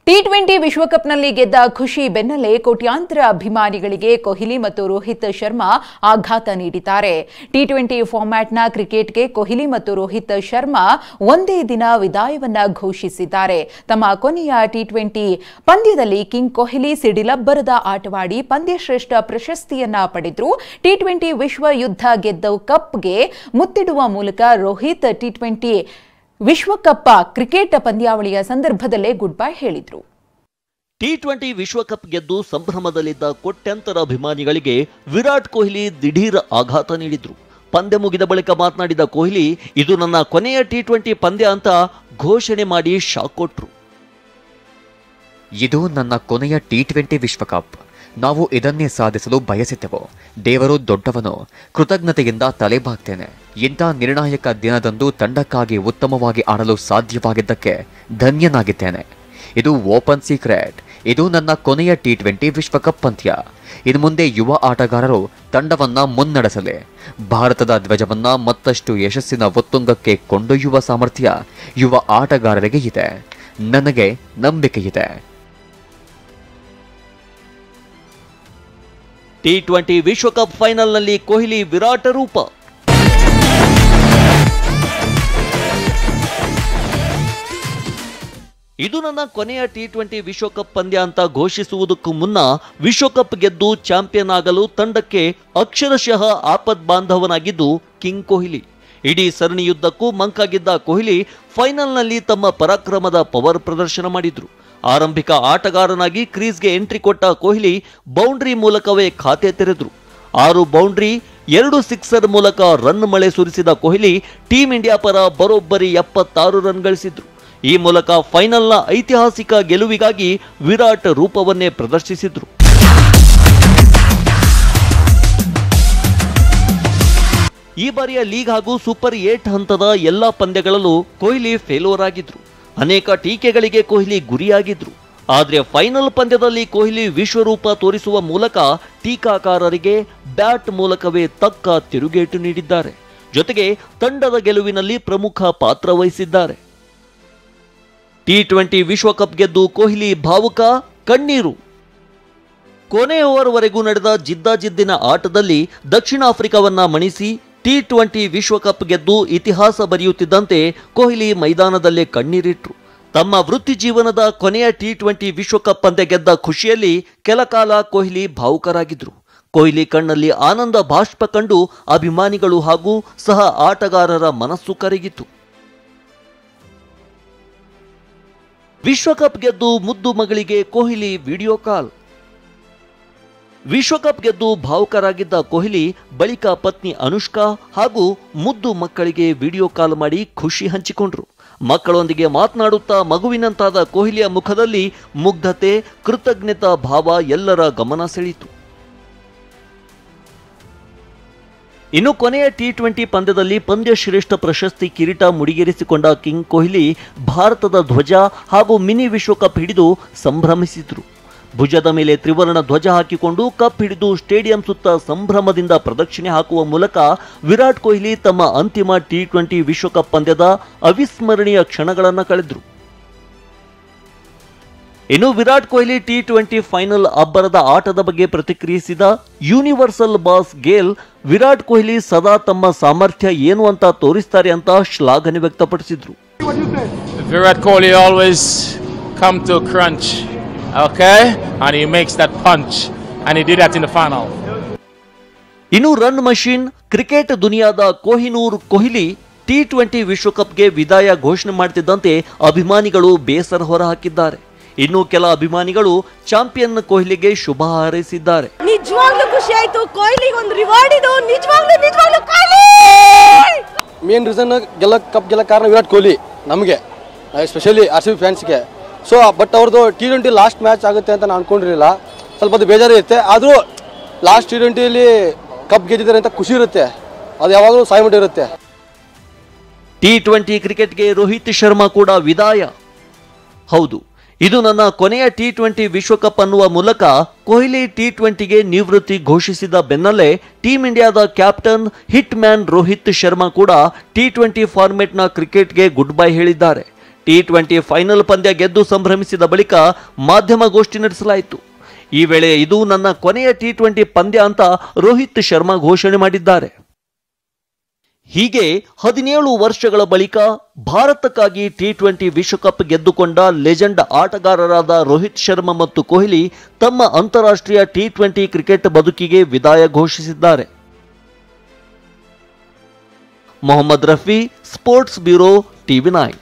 T20 ವಿಶ್ವಕಪ್ನಲ್ಲಿ ಗೆದ್ದ ಖುಷಿ ಬೆನ್ನಲ್ಲೇ ಕೋಟ್ಯಾಂತರ ಅಭಿಮಾನಿಗಳಿಗೆ ಕೊಹ್ಲಿ ಮತ್ತು ರೋಹಿತ್ ಶರ್ಮಾ ಆಘಾತ ನೀಡಿದ್ದಾರೆ. ಟಿ20 ಫಾರ್ಮ್ಯಾಟ್ನ ಕ್ರಿಕೆಟ್ಗೆ ಕೊಹ್ಲಿ ಮತ್ತು ರೋಹಿತ್ ಶರ್ಮಾ ಒಂದೇ ದಿನ ವಿದಾಯವನ್ನ ಘೋಷಿಸಿದ್ದಾರೆ. ತಮ್ಮ ಕೊನೆಯ ಟಿ20 ಪಂದ್ಯದಲ್ಲಿ ಕಿಂಗ್ ಕೊಹ್ಲಿ ಸಿಡಿಲಬ್ಬರದ ಆಟವಾಡಿ ಪಂದ್ಯಶ್ರೇಷ್ಠ ಪ್ರಶಸ್ತಿಯನ್ನ ಪಡೆದರು. ಟಿ20 ವಿಶ್ವ ಯುದ್ಧ ಗೆದ್ದ ಕಪ್ಗೆ ಮುತ್ತಿಡುವ ಮೂಲಕ ರೋಹಿತ್ ಟಿ20 ವಿಶ್ವಕಪ್ ಕ್ರಿಕೆಟ್ ಪಂದ್ಯಾವಳಿಯ ಸಂದರ್ಭದಲ್ಲೇ ಗುಡ್ ಬೈ ಹೇಳಿದ್ರು. ಟಿ20 ವಿಶ್ವಕಪ್ ಗೆದ್ದು ಸಂಭ್ರಮದಲ್ಲಿದ್ದ ಕೋಟ್ಯಾಂತರ ಅಭಿಮಾನಿಗಳಿಗೆ ವಿರಾಟ್ ಕೊಹ್ಲಿ ದಿಢೀರ್ ಆಘಾತ ನೀಡಿದ್ರು. ಪಂದ್ಯ ಮುಗಿದ ಬಳಿಕ ಮಾತನಾಡಿದ ಕೊಹ್ಲಿ, ಇದು ನನ್ನ ಕೊನೆಯ ಟಿ20 ಪಂದ್ಯ ಅಂತ ಘೋಷಣೆ ಮಾಡಿ ಶಾಕ್ ಕೊಟ್ರು. ಇದು ನನ್ನ ಕೊನೆಯ ಟಿ20 ವಿಶ್ವಕಪ್. ನಾವು ಇದನ್ನೇ ಸಾಧಿಸಲು ಬಯಸಿದ್ದೆವು. ದೇವರು ದೊಡ್ಡವನು. ಕೃತಜ್ಞತೆಯಿಂದ ತಲೆಬಾಗ್ತೇನೆ. ಇಂಥ ನಿರ್ಣಾಯಕ ದಿನದಂದು ತಂಡಕ್ಕಾಗಿ ಉತ್ತಮವಾಗಿ ಆಡಲು ಸಾಧ್ಯವಾಗಿದ್ದಕ್ಕೆ ಧನ್ಯನಾಗಿದ್ದೇನೆ. ಇದು ಓಪನ್ ಸೀಕ್ರೆಟ್. ಇದು ನನ್ನ ಕೊನೆಯ ಟಿ20 ವಿಶ್ವಕಪ್ ಪಂದ್ಯ. ಇನ್ನು ಮುಂದೆ ಯುವ ಆಟಗಾರರು ತಂಡವನ್ನ ಮುನ್ನಡೆಸಲಿ. ಭಾರತದ ಧ್ವಜವನ್ನ ಮತ್ತಷ್ಟು ಯಶಸ್ಸಿನ ಉತ್ತುಂಗಕ್ಕೆ ಕೊಂಡೊಯ್ಯುವ ಸಾಮರ್ಥ್ಯ ಯುವ ಆಟಗಾರರಿಗೆ ಇದೆ. ನನಗೆ ನಂಬಿಕೆಯಿದೆ. ಟಿ20 ವಿಶ್ವಕಪ್ ಫೈನಲ್ನಲ್ಲಿ ಕೊಹ್ಲಿ ವಿರಾಟ ರೂಪ. ಇದು ನನ್ನ ಕೊನೆಯ ಟಿ20 ವಿಶ್ವಕಪ್ ಪಂದ್ಯ ಅಂತ ಘೋಷಿಸುವುದಕ್ಕೂ ಮುನ್ನ ವಿಶ್ವಕಪ್ ಗೆದ್ದು ಚಾಂಪಿಯನ್ ಆಗಲು ತಂಡಕ್ಕೆ ಅಕ್ಷರಶಃ ಆಪದ್ ಬಾಂಧವನಾಗಿದ್ದು ಕಿಂಗ್ ಕೊಹ್ಲಿ. ಇಡೀ ಸರಣಿಯುದ್ದಕ್ಕೂ ಮಂಕಾಗಿದ್ದ ಕೊಹ್ಲಿ ಫೈನಲ್ನಲ್ಲಿ ತಮ್ಮ ಪರಾಕ್ರಮದ ಪವರ್ ಪ್ರದರ್ಶನ ಮಾಡಿದ್ರು. ಆರಂಭಿಕ ಆಟಗಾರನಾಗಿ ಕ್ರೀಸ್ಗೆ ಎಂಟ್ರಿ ಕೊಟ್ಟ ಕೊಹ್ಲಿ ಬೌಂಡ್ರಿ ಮೂಲಕವೇ ಖಾತೆ ತೆರೆದ್ರು. 6 ಬೌಂಡ್ರಿ 2 ಸಿಕ್ಸರ್ ಮೂಲಕ ರನ್ ಮಳೆ ಸುರಿಸಿದ ಕೊಹ್ಲಿ ಟೀಂ ಇಂಡಿಯಾ ಪರ ಬರೋಬ್ಬರಿ 76 ರನ್ ಗಳಿಸಿದ್ರು. ಈ ಮೂಲಕ ಫೈನಲ್ನ ಐತಿಹಾಸಿಕ ಗೆಲುವಿಗಾಗಿ ವಿರಾಟ್ ರೂಪವನ್ನೇ ಪ್ರದರ್ಶಿಸಿದ್ರು. ಈ ಬಾರಿಯ ಲೀಗ್ ಹಾಗೂ ಸೂಪರ್ 8 ಹಂತದ ಎಲ್ಲಾ ಪಂದ್ಯಗಳಲ್ಲೂ ಕೊಹ್ಲಿ ಫೇಲ್ಯೂರ್ ಆಗಿದ್ರು. ಅನೇಕ ಟೀಕೆಗಳಿಗೆ ಕೊಹ್ಲಿ ಗುರಿಯಾಗಿದ್ರು. ಆದರೆ ಫೈನಲ್ ಪಂದ್ಯದಲ್ಲಿ ಕೊಹ್ಲಿ ವಿಶ್ವರೂಪ ತೋರಿಸುವ ಮೂಲಕ ಟೀಕಾಕಾರರಿಗೆ ಬ್ಯಾಟ್ ಮೂಲಕವೇ ತಕ್ಕ ತಿರುಗೇಟು ನೀಡಿದ್ದಾರೆ. ಜೊತೆಗೆ ತಂಡದ ಗೆಲುವಿನಲ್ಲಿ ಪ್ರಮುಖ ಪಾತ್ರ ವಹಿಸಿದ್ದಾರೆ. ಟಿ20 ವಿಶ್ವಕಪ್ ಗೆದ್ದು ಕೊಹ್ಲಿ ಭಾವುಕ, ಕಣ್ಣೀರು. ಕೊನೆ ಓವರ್ವರೆಗೂ ನಡೆದ ಜಿದ್ದಾಜಿದ್ದಿನ ಆಟದಲ್ಲಿ ದಕ್ಷಿಣ ಆಫ್ರಿಕಾವನ್ನ ಮಣಿಸಿ ಟಿ20 ವಿಶ್ವಕಪ್ ಗೆದ್ದು ಇತಿಹಾಸ ಬರೆಯುತ್ತಿದ್ದಂತೆ ಕೊಹ್ಲಿ ಮೈದಾನದಲ್ಲೇ ಕಣ್ಣೀರಿಟ್ರು. ತಮ್ಮ ವೃತ್ತಿ ಜೀವನದ ಕೊನೆಯ ಟಿ20 ವಿಶ್ವಕಪ್ ಪಂದ್ಯ ಗೆದ್ದ ಖುಷಿಯಲ್ಲಿ ಕೆಲಕಾಲ ಕೊಹ್ಲಿ ಭಾವುಕರಾಗಿದ್ರು. ಕೊಹ್ಲಿ ಕಣ್ಣಲ್ಲಿ ಆನಂದ ಬಾಷ್ಪ ಕಂಡು ಅಭಿಮಾನಿಗಳು ಹಾಗೂ ಸಹ ಆಟಗಾರರ ಮನಸ್ಸು ಕರಗಿತು. ವಿಶ್ವಕಪ್ ಗೆದ್ದು ಮುದ್ದು ಮಗಳಿಗೆ ಕೊಹ್ಲಿ ವಿಡಿಯೋ ಕಾಲ್. ವಿಶ್ವಕಪ್ ಗೆದ್ದು ಭಾವುಕರಾಗಿದ್ದ ಕೊಹ್ಲಿ ಬಳಿಕ ಪತ್ನಿ ಅನುಷ್ಕಾ ಹಾಗೂ ಮುದ್ದು ಮಕ್ಕಳಿಗೆ ವಿಡಿಯೋ ಕಾಲ್ ಮಾಡಿ ಖುಷಿ ಹಂಚಿಕೊಂಡ್ರು. ಮಕ್ಕಳೊಂದಿಗೆ ಮಾತನಾಡುತ್ತಾ ಮಗುವಿನಂತಾದ ಕೊಹ್ಲಿಯ ಮುಖದಲ್ಲಿ ಮುಗ್ಧತೆ, ಕೃತಜ್ಞತಾ ಭಾವ ಎಲ್ಲರ ಗಮನ ಸೆಳೆಯಿತು. ಇನ್ನು ಕೊನೆಯ ಟಿ20 ಪಂದ್ಯದಲ್ಲಿ ಪಂದ್ಯಶ್ರೇಷ್ಠ ಪ್ರಶಸ್ತಿ ಕಿರೀಟ ಮುಡಿಗೇರಿಸಿಕೊಂಡ ಕಿಂಗ್ ಕೊಹ್ಲಿ ಭಾರತದ ಧ್ವಜ ಹಾಗೂ ಮಿನಿ ವಿಶ್ವಕಪ್ ಹಿಡಿದು ಸಂಭ್ರಮಿಸಿದ್ರು. ಭುಜದ ಮೇಲೆ ತ್ರಿವರ್ಣ ಧ್ವಜ ಹಾಕಿಕೊಂಡು ಕಪ್ ಹಿಡಿದು ಸ್ಟೇಡಿಯಂ ಸುತ್ತ ಸಂಭ್ರಮದಿಂದ ಪ್ರದಕ್ಷಿಣೆ ಹಾಕುವ ಮೂಲಕ ವಿರಾಟ್ ಕೊಹ್ಲಿ ತಮ್ಮ ಅಂತಿಮ ಟಿ20 ವಿಶ್ವಕಪ್ ಪಂದ್ಯದ ಅವಿಸ್ಮರಣೀಯ ಕ್ಷಣಗಳನ್ನು ಕಳೆದ್ರು. ಇನ್ನು ವಿರಾಟ್ ಕೊಹ್ಲಿ ಟಿ20 ಫೈನಲ್ ಅಬ್ಬರದ ಆಟದ ಬಗ್ಗೆ ಪ್ರತಿಕ್ರಿಯಿಸಿದ universal boss Gayle, Virat Kohli ಸದಾ ತಮ್ಮ ಸಾಮರ್ಥ್ಯ ಏನು ಅಂತ ತೋರಿಸ್ತಾರೆ ಅಂತ ಶ್ಲಾಘನೆ ವ್ಯಕ್ತಪಡಿಸಿದ್ರು. Virat Kohli always come to crunch, okay, and he makes that punch and he did that in the final. ಇನ್ನು ರನ್ ಮಷೀನ್ ಕ್ರಿಕೆಟ್ ದುನಿಯಾದ ಕೊಹಿನೂರ್ ಕೊಹ್ಲಿ ಟಿ20 ವಿಶ್ವಕಪ್ಗೆ ವಿದಾಯ ಘೋಷಣೆ ಮಾಡ್ತಿದ್ದಂತೆ ಅಭಿಮಾನಿಗಳು ಬೇಸರ ಹೊರಹಾಕಿದ್ದಾರೆ. ಇನ್ನು ಕೆಲ ಅಭಿಮಾನಿಗಳು ಚಾಂಪಿಯನ್ ಕೊಹ್ಲಿಗೆ ಶುಭ ಹಾರೈಸಿದ್ದಾರೆ. ನಿಜವಾಗ್ಲೂ ಖುಷಿ ಆಯ್ತು. ಕೊಹ್ಲಿಗೆ ಒಂದು ರಿವಾರ್ಡ್ ಇದು. ನಿಜವಾಗ್ಲೂ ಕೊಹ್ಲಿ ಮೇನ್ ರೀಸನ್ ಕಪ್ ಗೆಲ್ಲ ಕಾರಣ ವಿರಾಟ್ ಕೊಹ್ಲಿ ನಮಗೆ, ಎಸ್ಪೆಷಲಿ RCB ಫ್ಯಾನ್ಸ್ಗೆ. ಸೊ ಬಟ್ ಅವ್ರದ್ದು ಟಿ20 ಲಾಸ್ಟ್ ಮ್ಯಾಚ್ ಆಗುತ್ತೆ ಅಂತ ನಾನು ಅನ್ಕೊಂಡಿರಲಿಲ್ಲ. ಸ್ವಲ್ಪ ಅದು ಬೇಜಾರಿರುತ್ತೆ. ಆದರೂ ಲಾಸ್ಟ್ ಟಿ20ಯಲ್ಲಿ ಕಪ್ ಗೆದ್ದಿದ್ದಾರೆ ಅಂತ ಖುಷಿ ಇರುತ್ತೆ. ಅದು ಯಾವಾಗಲೂ ಸಾಯ್ಮುಟ್ ಇರುತ್ತೆ. ಟಿ20 ಕ್ರಿಕೆಟ್ಗೆ ರೋಹಿತ್ ಶರ್ಮಾ ಕೂಡ ವಿದಾಯ. ಹೌದು, ಇದು ನನ್ನ ಕೊನೆಯ ಟಿ20 ವಿಶ್ವಕಪ್ ಅನ್ನುವ ಮೂಲಕ ಕೊಹ್ಲಿ ಟಿ20ಗೆ ನಿವೃತ್ತಿ ಘೋಷಿಸಿದ ಬೆನ್ನಲ್ಲೇ ಟೀಂ ಇಂಡಿಯಾದ captain hit man Rohit Sharma ಕೂಡ ಟಿ20 ಫಾರ್ಮೆಟ್ನ ಕ್ರಿಕೆಟ್ಗೆ ಗುಡ್ ಬೈ ಹೇಳಿದ್ದಾರೆ. T20 ಫೈನಲ್ ಪಂದ್ಯ ಗೆದ್ದು ಸಂಭ್ರಮಿಸಿದ ಬಳಿಕ ಮಾಧ್ಯಮಗೋಷ್ಠಿ ನಡೆಸಲಾಯಿತು. ಈ ವೇಳೆ ಇದು ನನ್ನ ಕೊನೆಯ T20 ಪಂದ್ಯ ಅಂತ ರೋಹಿತ್ ಶರ್ಮಾ ಘೋಷಣೆ ಮಾಡಿದ್ದಾರೆ. ಹೀಗೆ 17 ವರ್ಷಗಳ ಬಳಿಕ ಭಾರತಕ್ಕಾಗಿ T20 ವಿಶ್ವಕಪ್ ಗೆದ್ದುಕೊಂಡ ಲೆಜೆಂಡ್ ಆಟಗಾರರಾದ ರೋಹಿತ್ ಶರ್ಮಾ ಮತ್ತು ಕೊಹ್ಲಿ ತಮ್ಮ ಅಂತಾರಾಷ್ಟ್ರೀಯ T20 ಕ್ರಿಕೆಟ್ ಬದುಕಿಗೆ ವಿದಾಯ ಘೋಷಿಸಿದ್ದಾರೆ. Mohammed Rafi, sports bureau, TV9.